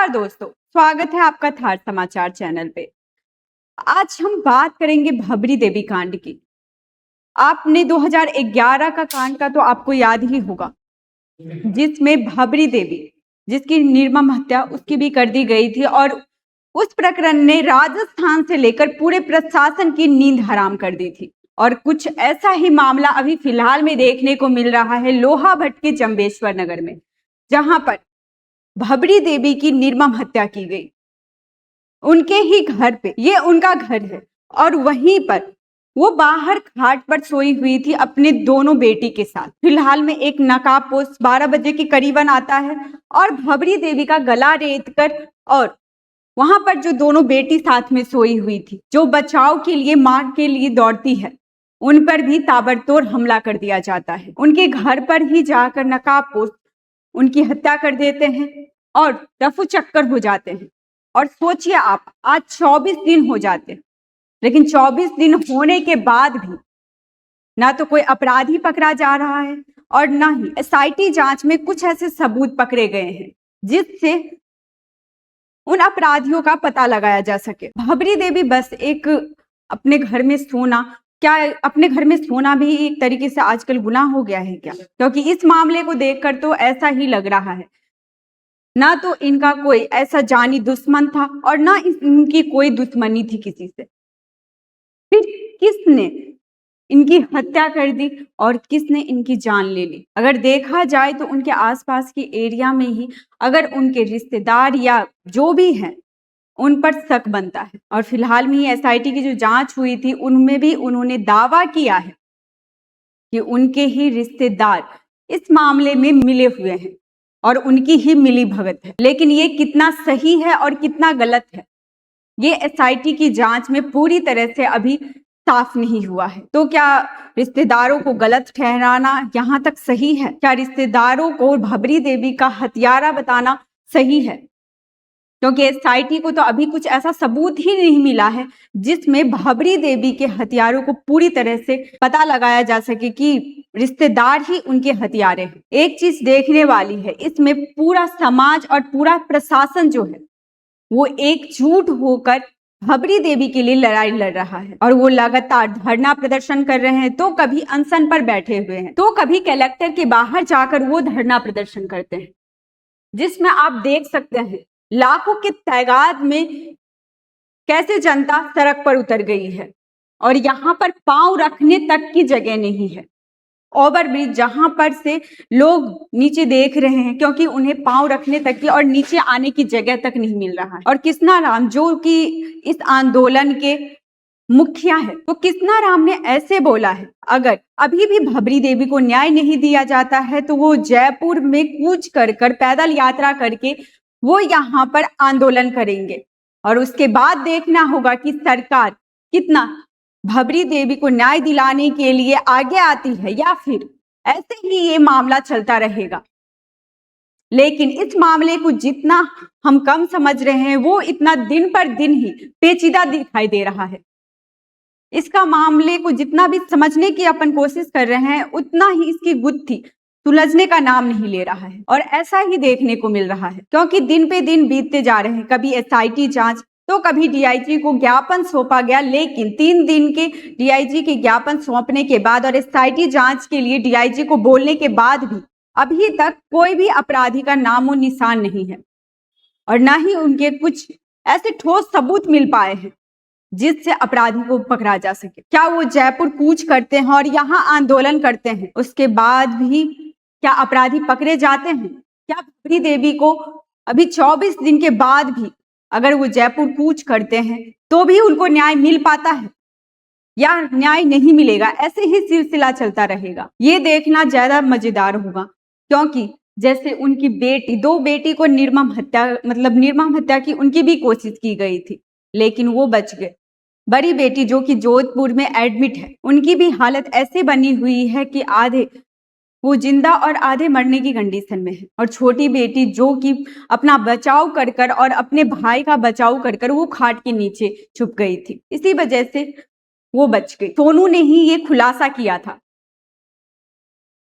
नमस्कार दोस्तों, स्वागत है आपका थार समाचार चैनल पे। आज हम बात करेंगे भबरी देवी कांड की। आपने 2011 का कांड का तो आपको याद ही होगा, जिसमें भबरी देवी जिसकी निर्मम हत्या उसकी भी कर दी गई थी और उस प्रकरण ने राजस्थान से लेकर पूरे प्रशासन की नींद हराम कर दी थी। और कुछ ऐसा ही मामला अभी फिलहाल में देखने को मिल रहा है लोहाभट्ट के जंबेश्वर नगर में, जहां पर भबरी देवी की निर्मम हत्या की गई। उनके ही घर पे, ये उनका घर है और वहीं पर वो बाहर खाट पर सोई हुई थी अपने दोनों बेटी के साथ। फिलहाल में एक नकाबपोश 12 बजे के करीबन आता है और भबरी देवी का गला रेत कर और वहां पर जो दोनों बेटी साथ में सोई हुई थी, जो बचाव के लिए मां के लिए दौड़ती है, उन पर भी ताबड़तोड़ हमला कर दिया जाता है। उनके घर पर ही जाकर नकाबपोश उनकी हत्या कर देते हैं और रफू चक्कर हो जाते हैं। और सोचिए आप, आज 24 दिन हो जाते हैं, लेकिन 24 दिन होने के बाद भी ना तो कोई अपराधी पकड़ा जा रहा है और ना ही एसआईटी जांच में कुछ ऐसे सबूत पकड़े गए हैं जिससे उन अपराधियों का पता लगाया जा सके। भबरी देवी बस एक अपने घर में सोना, क्या अपने घर में सोना भी एक तरीके से आजकल गुनाह हो गया है क्या? क्योंकि इस मामले को देखकर तो ऐसा ही लग रहा है। ना तो इनका कोई ऐसा जानी दुश्मन था और ना इनकी कोई दुश्मनी थी किसी से। फिर किसने इनकी हत्या कर दी और किसने इनकी जान ले ली? अगर देखा जाए तो उनके आसपास के एरिया में ही अगर उनके रिश्तेदार या जो भी हैं, उन पर शक बनता है। और फिलहाल में ही एसआईटी की जो जांच हुई थी, उनमें भी उन्होंने दावा किया है कि उनके ही रिश्तेदार इस मामले में मिले हुए हैं और उनकी ही मिली भगत है। लेकिन ये कितना सही है और कितना गलत है, ये एसआईटी की जांच में पूरी तरह से अभी साफ नहीं हुआ है। तो क्या रिश्तेदारों को गलत ठहराना यहाँ तक सही है? क्या रिश्तेदारों को भबरी देवी का हत्यारा बताना सही है? क्योंकि एसआईटी को तो अभी कुछ ऐसा सबूत ही नहीं मिला है जिसमें भबरी देवी के हत्यारों को पूरी तरह से पता लगाया जा सके कि रिश्तेदार ही उनके हत्यारे हैं। एक चीज देखने वाली है, इसमें पूरा समाज और पूरा प्रशासन जो है वो एकजुट होकर भबरी देवी के लिए लड़ाई लड़ रहा है और वो लगातार धरना प्रदर्शन कर रहे हैं, तो कभी अनशन पर बैठे हुए हैं, तो कभी कलेक्टर के बाहर जाकर वो धरना प्रदर्शन करते हैं, जिसमें आप देख सकते हैं लाखों की तादाद में कैसे जनता सड़क पर उतर गई है और यहाँ पर पांव रखने तक की जगह नहीं है। ओवरब्रिज जहां पर से लोग नीचे देख रहे हैं क्योंकि उन्हें पांव रखने तक की और नीचे आने की जगह तक नहीं मिल रहा है। और किसना राम जो कि इस आंदोलन के मुखिया है, तो किसना राम ने ऐसे बोला है, अगर अभी भी भबरी देवी को न्याय नहीं दिया जाता है तो वो जयपुर में कूच कर पैदल यात्रा करके वो यहाँ पर आंदोलन करेंगे और उसके बाद देखना होगा कि सरकार कितना भबरी देवी को न्याय दिलाने के लिए आगे आती है या फिर ऐसे ही ये मामला चलता रहेगा। लेकिन इस मामले को जितना हम कम समझ रहे हैं, वो इतना दिन पर दिन ही पेचीदा दिखाई दे रहा है। इसका मामले को जितना भी समझने की अपन कोशिश कर रहे हैं, उतना ही इसकी गुत्थी सुलझने का नाम नहीं ले रहा है और ऐसा ही देखने को मिल रहा है क्योंकि दिन पे दिन बीतते जा रहे हैं। कभी एसआईटी जांच तो कभी डीआईजी को ज्ञापन सौंपा गया, लेकिन 3 दिन के डीआईजी के ज्ञापन सौंपने के बाद और एसआईटी जांच के लिए डीआईजी को बोलने के बाद भी अभी तक कोई भी अपराधी का नामो निशान नहीं है और ना ही उनके कुछ ऐसे ठोस सबूत मिल पाए हैं जिससे अपराधी को पकड़ा जा सके। क्या वो जयपुर कूच करते हैं और यहाँ आंदोलन करते हैं, उसके बाद भी क्या अपराधी पकड़े जाते हैं? क्या भबरी देवी को अभी 24 दिन के बाद भी अगर वो जयपुर कूच करते हैं तो भी उनको न्याय मिल पाता है या न्याय नहीं मिलेगा? ऐसे ही सिलसिला चलता रहेगा। ये देखना ज्यादा मजेदार होगा क्योंकि जैसे उनकी बेटी, 2 बेटी को निर्मम हत्या की उनकी भी कोशिश की गई थी, लेकिन वो बच गए। बड़ी बेटी जो कि जोधपुर में एडमिट है, उनकी भी हालत ऐसे बनी हुई है कि आधे वो जिंदा और आधे मरने की कंडीशन में है। और छोटी बेटी जो कि अपना बचाव कर और अपने भाई का बचाव कर वो खाट के नीचे छुप गई थी, इसी वजह से वो बच गई। सोनू ने ही ये खुलासा किया था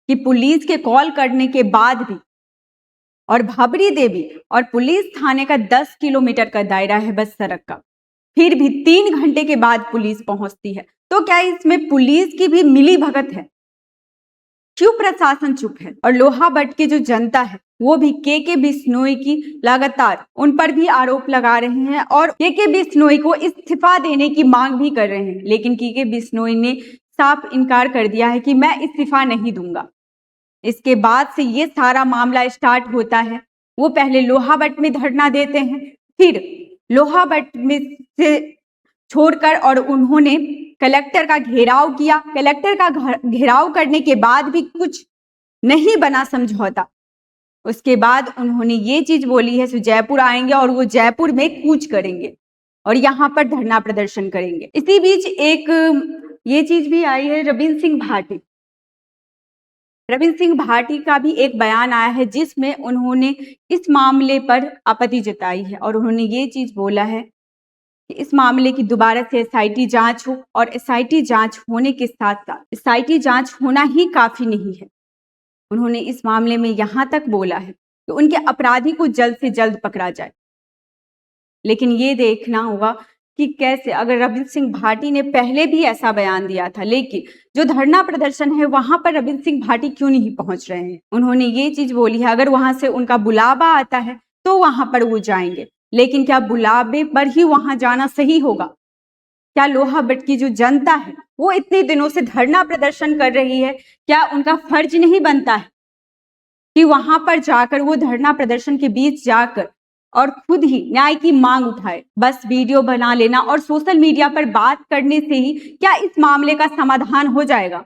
कि पुलिस के कॉल करने के बाद भी और भबरी देवी और पुलिस थाने का 10 किलोमीटर का दायरा है बस सड़क का, फिर भी 3 घंटे के बाद पुलिस पहुंचती है। तो क्या इसमें पुलिस की भी मिली भगत है? क्यों प्रशासन चुप है? और लोहावट की जो जनता है वो भी के बिश्नोई की लगातार उन पर भी आरोप लगा रहे हैं और के बिश्नोई को इस्तीफा देने की मांग भी कर रहे हैं, लेकिन के बिश्नोई ने साफ इनकार कर दिया है कि मैं इस्तीफा नहीं दूंगा। इसके बाद से ये सारा मामला स्टार्ट होता है। वो पहले लोहावट में धरना देते हैं, फिर लोहावट में से छोड़कर और उन्होंने कलेक्टर का घेराव किया। कलेक्टर का घेराव करने के बाद भी कुछ नहीं बना समझौता। उसके बाद उन्होंने ये चीज बोली है कि जयपुर आएंगे और वो जयपुर में कूच करेंगे और यहाँ पर धरना प्रदर्शन करेंगे। इसी बीच एक ये चीज भी आई है, रविंद्र सिंह भाटी। रविंद्र सिंह भाटी का भी एक बयान आया है जिसमें उन्होंने इस मामले पर आपत्ति जताई है और उन्होंने ये चीज बोला है कि इस मामले की दोबारा से एसआईटी जांच हो और एसआईटी जांच होने के साथ साथ एसआईटी जांच होना ही काफी नहीं है। उन्होंने इस मामले में यहां तक बोला है कि उनके अपराधी को जल्द से जल्द पकड़ा जाए, लेकिन ये देखना होगा कि कैसे, अगर रविंद्र सिंह भाटी ने पहले भी ऐसा बयान दिया था, लेकिन जो धरना प्रदर्शन है वहां पर रविंद्र सिंह भाटी क्यों नहीं पहुंच रहे हैं। उन्होंने ये चीज बोली है अगर वहां से उनका बुलावा आता है तो वहां पर वो जाएंगे, लेकिन क्या बुलावे पर ही वहां जाना सही होगा? क्या लोहावट की जो जनता है वो इतने दिनों से धरना प्रदर्शन कर रही है, क्या उनका फर्ज नहीं बनता है कि वहां पर जाकर वो धरना प्रदर्शन के बीच जाकर और खुद ही न्याय की मांग उठाए? बस वीडियो बना लेना और सोशल मीडिया पर बात करने से ही क्या इस मामले का समाधान हो जाएगा?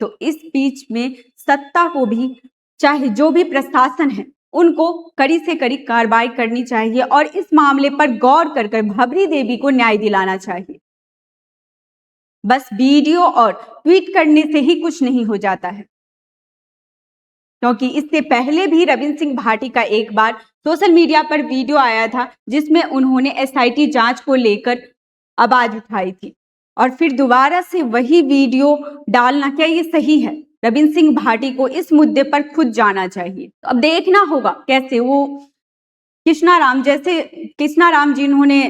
तो इस बीच में सत्ता को भी, चाहे जो भी प्रशासन है, उनको कड़ी से कड़ी कार्रवाई करनी चाहिए और इस मामले पर गौर कर भबरी देवी को न्याय दिलाना चाहिए। बस वीडियो और ट्वीट करने से ही कुछ नहीं हो जाता है, क्योंकि इससे पहले भी रविंद्र सिंह भाटी का एक बार सोशल मीडिया पर वीडियो आया था जिसमें उन्होंने एसआईटी जांच को लेकर आवाज उठाई थी और फिर दोबारा से वही वीडियो डालना, क्या ये सही है? रविंद्र सिंह भाटी को इस मुद्दे पर खुद जाना चाहिए। तो अब देखना होगा कैसे वो कृष्णाराम जिन्होंने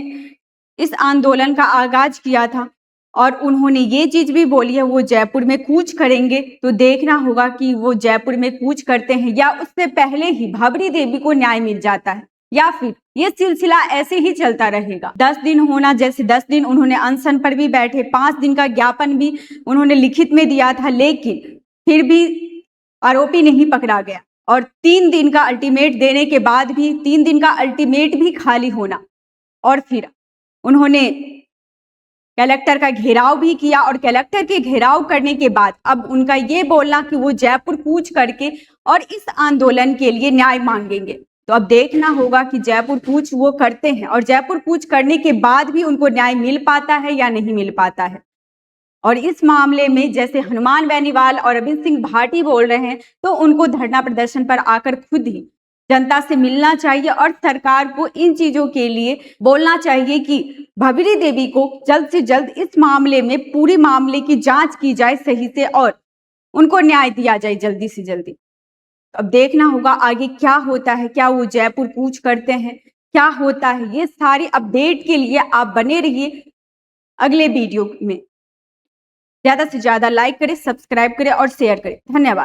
इस आंदोलन का आगाज किया था और उन्होंने ये चीज भी बोली है वो जयपुर में कूच करेंगे, तो देखना होगा कि वो जयपुर में कूच करते हैं या उससे पहले ही भबरी देवी को न्याय मिल जाता है, या फिर ये सिलसिला ऐसे ही चलता रहेगा। 10 दिन होना, जैसे 10 दिन उन्होंने अनशन पर भी बैठे, 5 दिन का ज्ञापन भी उन्होंने लिखित में दिया था, लेकिन फिर भी आरोपी नहीं पकड़ा गया और 3 दिन का अल्टीमेट देने के बाद भी 3 दिन का अल्टीमेट भी खाली होना और फिर उन्होंने कलेक्टर का घेराव भी किया और कलेक्टर के घेराव करने के बाद अब उनका ये बोलना कि वो जयपुर कूच करके और इस आंदोलन के लिए न्याय मांगेंगे। तो अब देखना होगा कि जयपुर कूच वो करते हैं और जयपुर कूच करने के बाद भी उनको न्याय मिल पाता है या नहीं मिल पाता है। और इस मामले में जैसे हनुमान बेनीवाल और रविंद्र सिंह भाटी बोल रहे हैं, तो उनको धरना प्रदर्शन पर आकर खुद ही जनता से मिलना चाहिए और सरकार को इन चीजों के लिए बोलना चाहिए कि भबरी देवी को जल्द से जल्द इस मामले में पूरे मामले की जांच की जाए सही से और उनको न्याय दिया जाए जल्दी से जल्दी। अब देखना होगा आगे क्या होता है, क्या वो जयपुर कूच करते हैं, क्या होता है। ये सारी अपडेट के लिए आप बने रहिए अगले वीडियो में। ज्यादा से ज्यादा लाइक करें, सब्सक्राइब करें और शेयर करें। धन्यवाद।